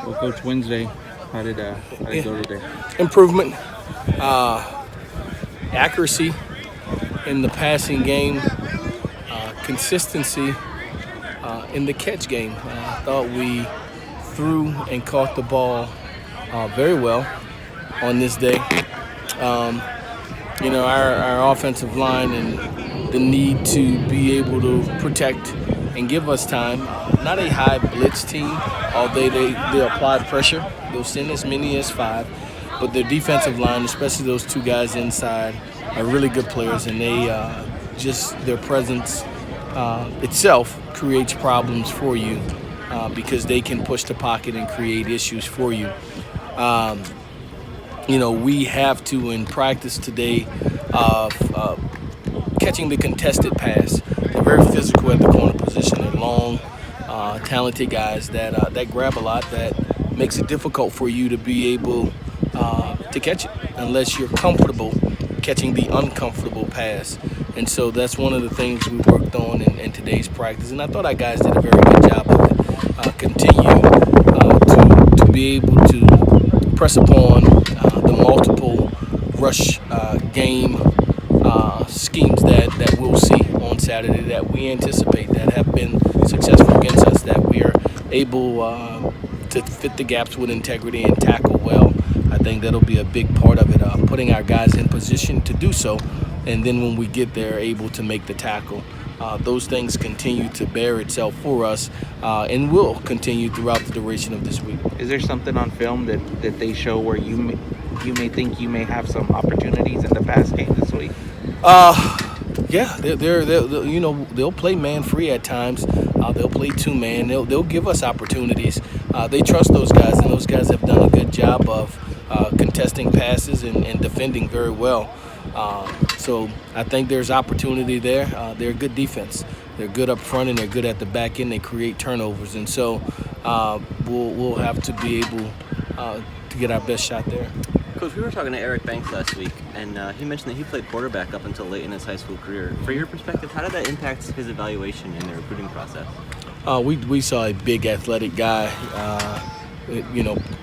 Well, Coach, Wednesday, how did it go today? Improvement, accuracy in the passing game, consistency in the catch game. I thought we threw and caught the ball very well on this day. Um, our offensive line and the need to be able to protect and give us time. Not a high blitz team, although they apply pressure. They'll send as many as five, but their defensive line, especially those two guys inside, are really good players, and they just their presence itself creates problems for you because they can push the pocket and create issues for you. Um, we have to, in practice today, catching the contested pass. They're very physical at the corner position. They're long, talented guys that grab a lot. That makes it difficult for you to be able to catch it unless you're comfortable catching the uncomfortable pass. And so that's one of the things we worked on in today's practice. And I thought our guys did a very good job of it. Continue to be able to press upon the multiple rush game schemes that we'll see on Saturday, that we anticipate, that have been successful against us, that we are able to fit the gaps with integrity and tackle well. I think that'll be a big part of it, putting our guys in position to do so, and then when we get there, able to make the tackle. Those things continue to bear itself for us and will continue throughout the duration of this week. Is there something on film that they show where you may think you may have some opportunities in the pass game this week? Yeah, they'll play man free at times. They'll play two man. They'll give us opportunities. They trust those guys, and those guys have done a good job of contesting passes and defending very well. So I think there's opportunity there. They're a good defense. They're good up front and they're good at the back end. They create turnovers, and so we'll have to be able to get our best shot there. Coach, we were talking to Eric Banks last week, and he mentioned that he played quarterback up until late in his high school career. For your perspective, how did that impact his evaluation in the recruiting process? We saw a big athletic guy.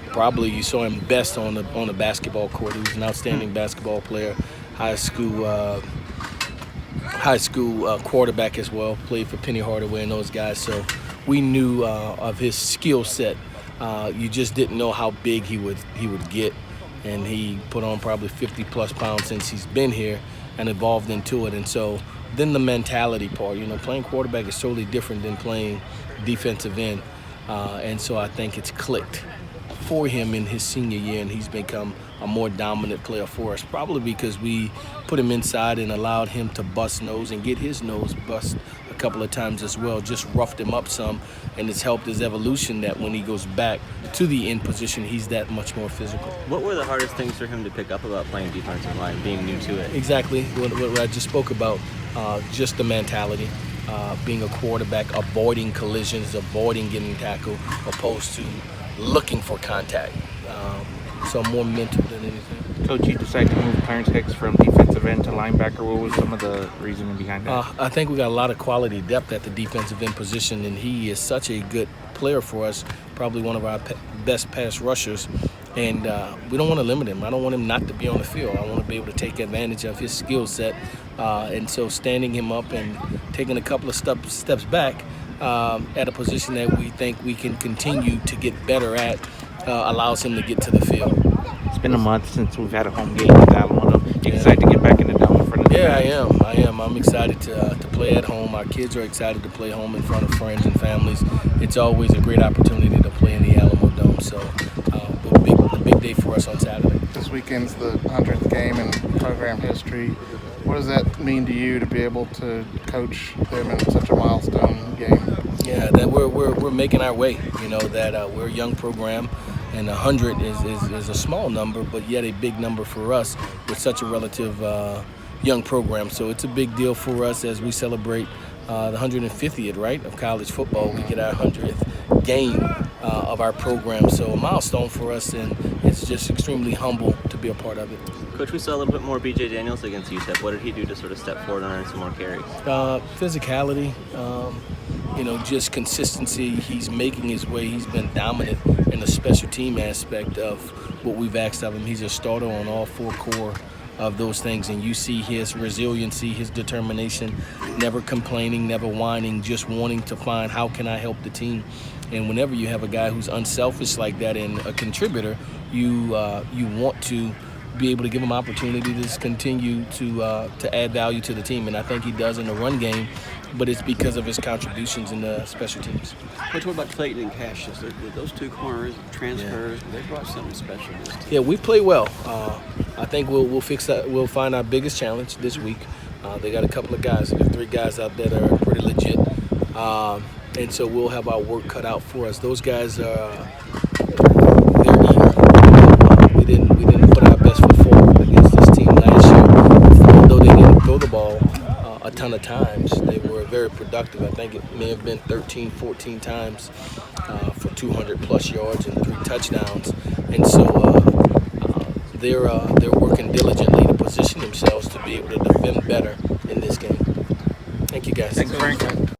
Probably you saw him best on the basketball court. He was an outstanding basketball player, high school quarterback as well. Played for Penny Hardaway and those guys. So we knew of his skill set. You just didn't know how big he would get. And he put on probably 50 plus pounds since he's been here and evolved into it. And so then the mentality part, playing quarterback is totally different than playing defensive end. And so I think it's clicked for him in his senior year, and he's become a more dominant player for us, probably because we put him inside and allowed him to bust nose and get his nose bust a couple of times as well, just roughed him up some, and it's helped his evolution that when he goes back to the end position, he's that much more physical. What were the hardest things for him to pick up about playing defensive line, being new to it? Exactly what I just spoke about, just the mentality. Being a quarterback, avoiding collisions, avoiding getting tackled, opposed to looking for contact. So more mental than anything. Coach, you decided to move Clarence Hicks from defensive end to linebacker. What was some of the reasoning behind that? I think we got a lot of quality depth at the defensive end position, and he is such a good player for us, probably one of our best pass rushers. And we don't want to limit him. I don't want him not to be on the field. I want to be able to take advantage of his skill set. And so standing him up and taking a couple of steps back at a position that we think we can continue to get better at allows him to get to the field. It's been a month since we've had a home game with Alamo. You excited to get back in the dome in front of the fans? I am. I'm excited to play at home. Our kids are excited to play home in front of friends and families. It's always a great opportunity to play in the Alamo Dome. So a big day for us on Saturday. This weekend's the 100th game in program history. What does that mean to you to be able to coach them in such a milestone game? Yeah, that we're making our way. That we're a young program, and 100 is a small number, but yet a big number for us with such a relative young program. So it's a big deal for us as we celebrate the 150th, right, of college football. We get our 100th game of our program. So a milestone for us, and it's just extremely humble to be a part of it. Coach, we saw a little bit more B.J. Daniels against UTEP. What did he do to sort of step forward and earn some more carries? Physicality. just consistency. He's making his way. He's been dominant in the special team aspect of what we've asked of him. He's a starter on all 4 core of those things, and you see his resiliency, his determination, never complaining, never whining, just wanting to find how can I help the team. And whenever you have a guy who's unselfish like that and a contributor, you want to be able to give him opportunity to continue to add value to the team, and I think he does in the run game, but it's because of his contributions in the special teams. Coach, what about Clayton and Cassius? Those 2 corners, transfers, they brought something special to this team. Yeah, we play well. I think we'll fix that. We'll find our biggest challenge this week. They got a couple of guys. They got 3 guys out there that are pretty legit, and so we'll have our work cut out for us. Those guys they're eager. We didn't put our best foot forward against this team last year. Although they didn't throw the ball a ton of times, they were very productive. I think it may have been 13, 14 times for 200-plus yards and 3 touchdowns. And so they're working diligently to position themselves to be able to defend better in this game. Thank you, guys. Thanks, Frank.